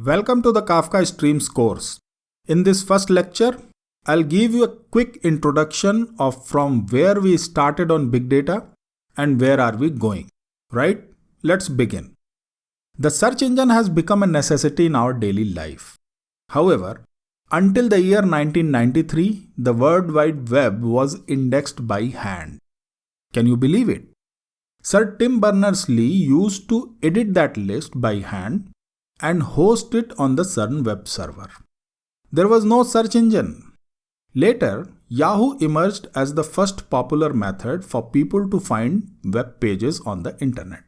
Welcome to the Kafka Streams course. In this first lecture, I'll give you a quick introduction of from where we started on big data and where are we going. Right? Let's begin. The search engine has become a necessity in our daily life. However, until the year 1993, the World Wide Web was indexed by hand. Can you believe it? Sir Tim Berners-Lee used to edit that list by hand and host it on the CERN web server. There was no search engine. Later, Yahoo emerged as the first popular method for people to find web pages on the internet.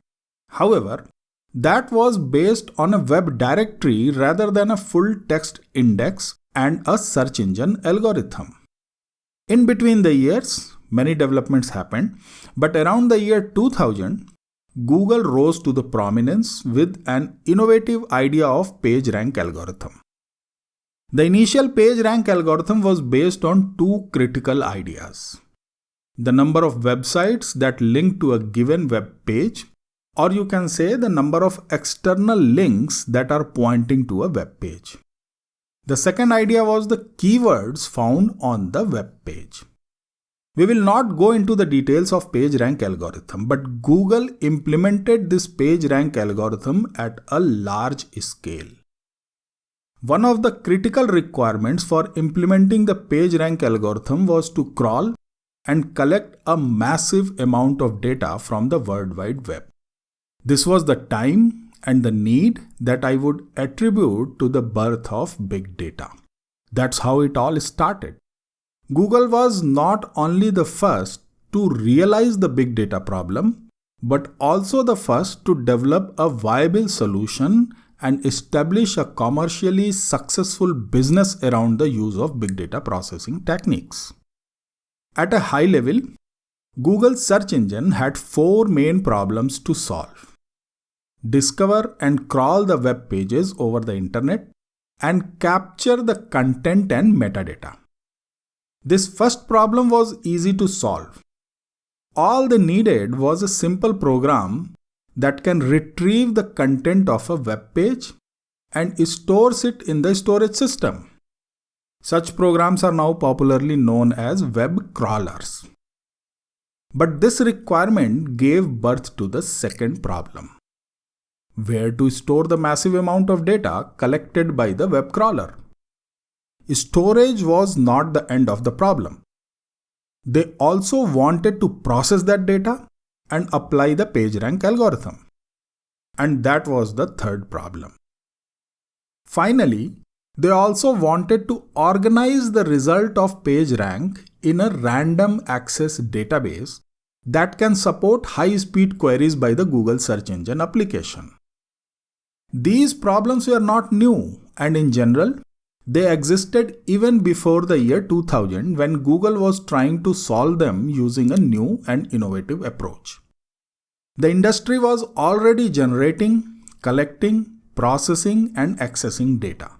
However, that was based on a web directory rather than a full text index and a search engine algorithm. In between the years, many developments happened, but around the year 2000, Google rose to the prominence with an innovative idea of PageRank algorithm. The initial PageRank algorithm was based on two critical ideas: the number of websites that link to a given web page, or you can say the number of external links that are pointing to a web page. The second idea was the keywords found on the web page. We will not go into the details of PageRank algorithm, but Google implemented this PageRank algorithm at a large scale. One of the critical requirements for implementing the PageRank algorithm was to crawl and collect a massive amount of data from the World Wide Web. This was the time and the need that I would attribute to the birth of big data. That's how it all started. Google was not only the first to realize the big data problem, but also the first to develop a viable solution and establish a commercially successful business around the use of big data processing techniques. At a high level, Google's search engine had four main problems to solve: discover and crawl the web pages over the internet, and capture the content and metadata. This first problem was easy to solve. All they needed was a simple program that can retrieve the content of a web page and stores it in the storage system. Such programs are now popularly known as web crawlers. But this requirement gave birth to the second problem: where to store the massive amount of data collected by the web crawler. Storage was not the end of the problem. They also wanted to process that data and apply the PageRank algorithm. And that was the third problem. Finally, they also wanted to organize the result of PageRank in a random access database that can support high-speed queries by the Google search engine application. These problems were not new, and in general, they existed even before the year 2000 when Google was trying to solve them using a new and innovative approach. The industry was already generating, collecting, processing, and accessing data.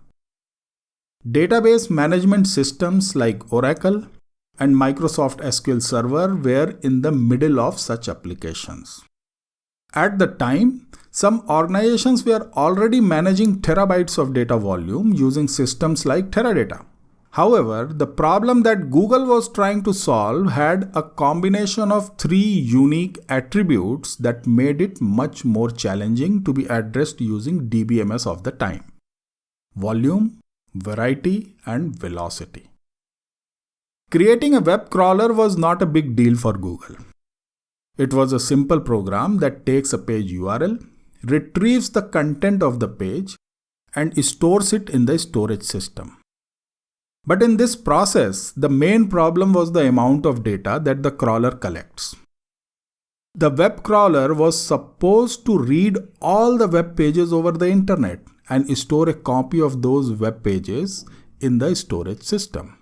Database management systems like Oracle and Microsoft SQL Server were in the middle of such applications. At the time, some organizations were already managing terabytes of data volume using systems like Teradata. However, the problem that Google was trying to solve had a combination of three unique attributes that made it much more challenging to be addressed using DBMS of the time: volume, variety, and velocity. Creating a web crawler was not a big deal for Google. It was a simple program that takes a page URL, retrieves the content of the page, and stores it in the storage system. But in this process, the main problem was the amount of data that the crawler collects. The web crawler was supposed to read all the web pages over the internet and store a copy of those web pages in the storage system.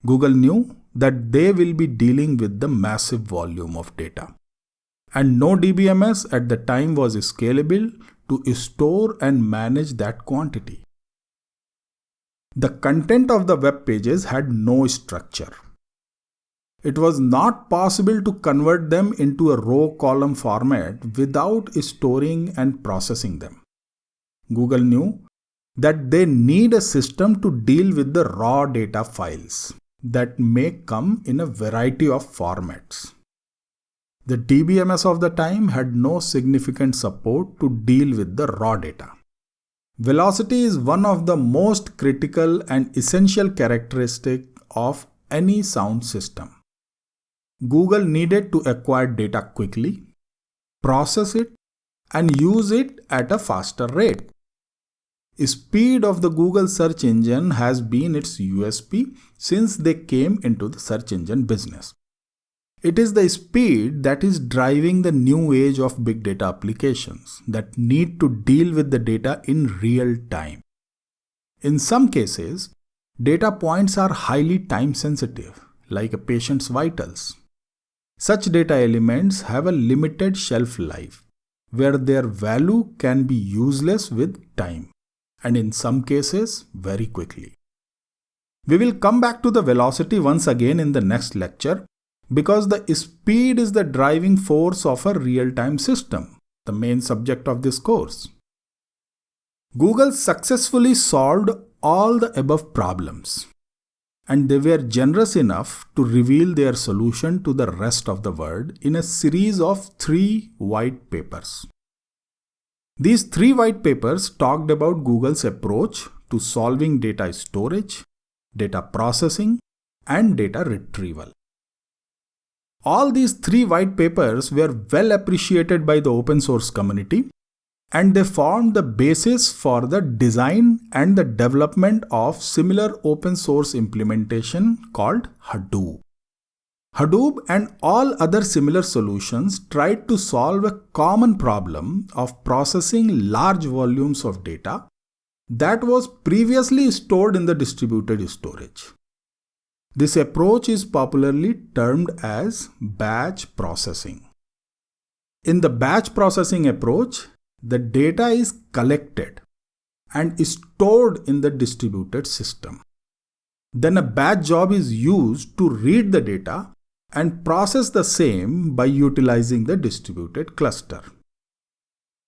Google knew that they will be dealing with the massive volume of data. And no DBMS at the time was scalable to store and manage that quantity. The content of the web pages had no structure. It was not possible to convert them into a row-column format without storing and processing them. Google knew that they need a system to deal with the raw data files that may come in a variety of formats. The DBMS of the time had no significant support to deal with the raw data. Velocity is one of the most critical and essential characteristics of any sound system. Google needed to acquire data quickly, process it, and use it at a faster rate. Speed of the Google search engine has been its USP since they came into the search engine business. It is the speed that is driving the new age of big data applications that need to deal with the data in real time. In some cases, data points are highly time sensitive, like a patient's vitals. Such data elements have a limited shelf life, where their value can be useless with time, and in some cases, very quickly. We will come back to the velocity once again in the next lecture, because the speed is the driving force of a real-time system, the main subject of this course. Google successfully solved all the above problems, and they were generous enough to reveal their solution to the rest of the world in a series of 3 white papers. These 3 white papers talked about Google's approach to solving data storage, data processing, and data retrieval. All these 3 white papers were well appreciated by the open source community, and they formed the basis for the design and the development of similar open source implementation called Hadoop. Hadoop and all other similar solutions tried to solve a common problem of processing large volumes of data that was previously stored in the distributed storage. This approach is popularly termed as batch processing. In the batch processing approach, the data is collected and stored in the distributed system. Then a batch job is used to read the data and process the same by utilizing the distributed cluster.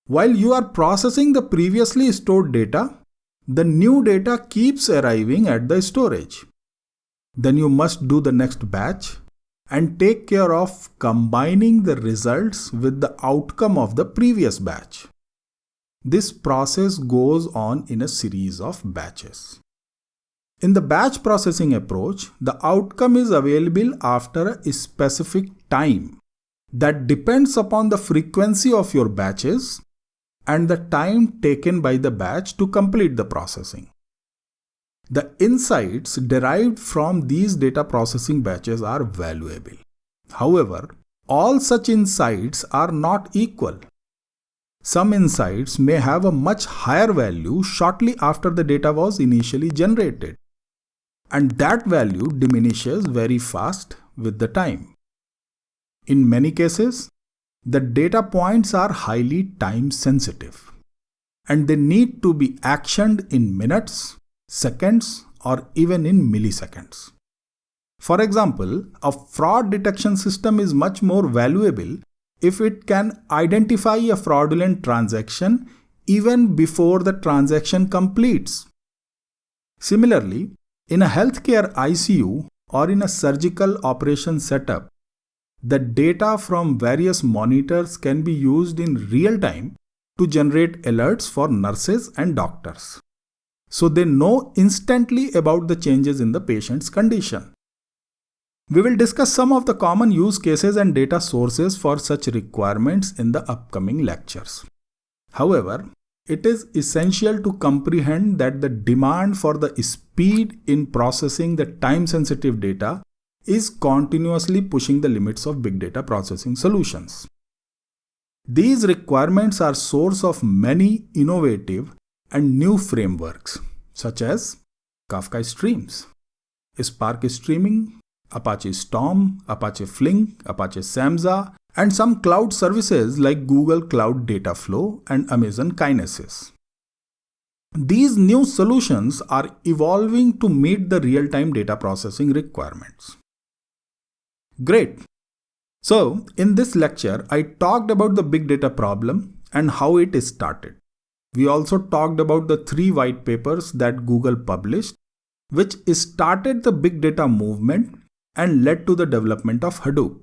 While you are processing the previously stored data, the new data keeps arriving at the storage. Then you must do the next batch and take care of combining the results with the outcome of the previous batch. This process goes on in a series of batches. In the batch processing approach, the outcome is available after a specific time that depends upon the frequency of your batches and the time taken by the batch to complete the processing. The insights derived from these data processing batches are valuable. However, all such insights are not equal. Some insights may have a much higher value shortly after the data was initially generated, and that value diminishes very fast with the time. In many cases, the data points are highly time sensitive, and they need to be actioned in minutes, seconds, or even in milliseconds. For example, a fraud detection system is much more valuable if it can identify a fraudulent transaction even before the transaction completes. Similarly, in a healthcare ICU or in a surgical operation setup, the data from various monitors can be used in real time to generate alerts for nurses and doctors, so they know instantly about the changes in the patient's condition. We will discuss some of the common use cases and data sources for such requirements in the upcoming lectures. However, it is essential to comprehend that the demand for the speed in processing the time-sensitive data is continuously pushing the limits of big data processing solutions. These requirements are source of many innovative and new frameworks, such as Kafka Streams, Spark Streaming, Apache Storm, Apache Flink, Apache Samza, and some cloud services like Google Cloud Dataflow and Amazon Kinesis. These new solutions are evolving to meet the real-time data processing requirements. Great! So, in this lecture, I talked about the big data problem and how it started. We also talked about the 3 white papers that Google published, which started the big data movement and led to the development of Hadoop.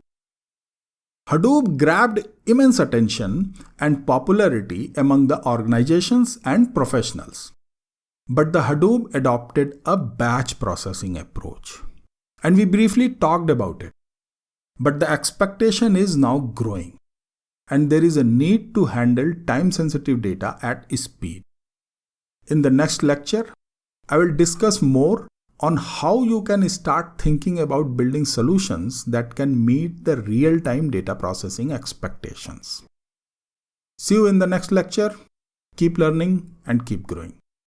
Hadoop grabbed immense attention and popularity among the organizations and professionals. But the Hadoop adopted a batch processing approach. And we briefly talked about it. But the expectation is now growing. And there is a need to handle time-sensitive data at speed. In the next lecture, I will discuss more on how you can start thinking about building solutions that can meet the real-time data processing expectations. See you in the next lecture. Keep learning and keep growing.